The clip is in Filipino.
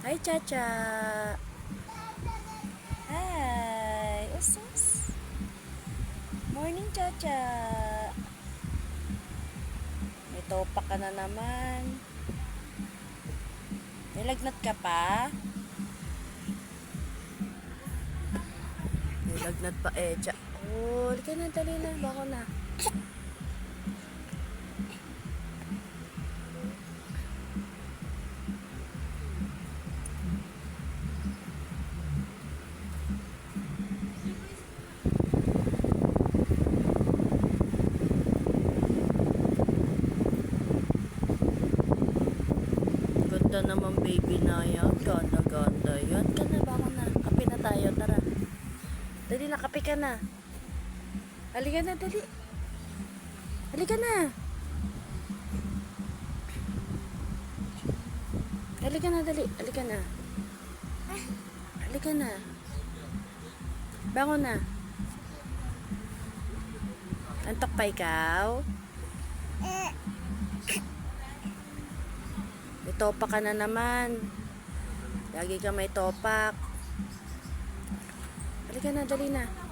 Hi, Chacha. Hi. Usus. Morning, Chacha. May topa ka na naman. Nilagnat ka pa? Nilagnat pa, Cha. Oh, halika na, dali na. Bako na. Ganda naman, baby na yan. Ganda. Yan ka na, bako na. Kape na tayo, tara. Dali na, kape ka na. Halika na, dali. Halika na. Halika na, dali. Halika na. Halika na. Bangon na. Antok pa ikaw? May topak ka na naman. Lagi ka may topak. Halika na, dali na.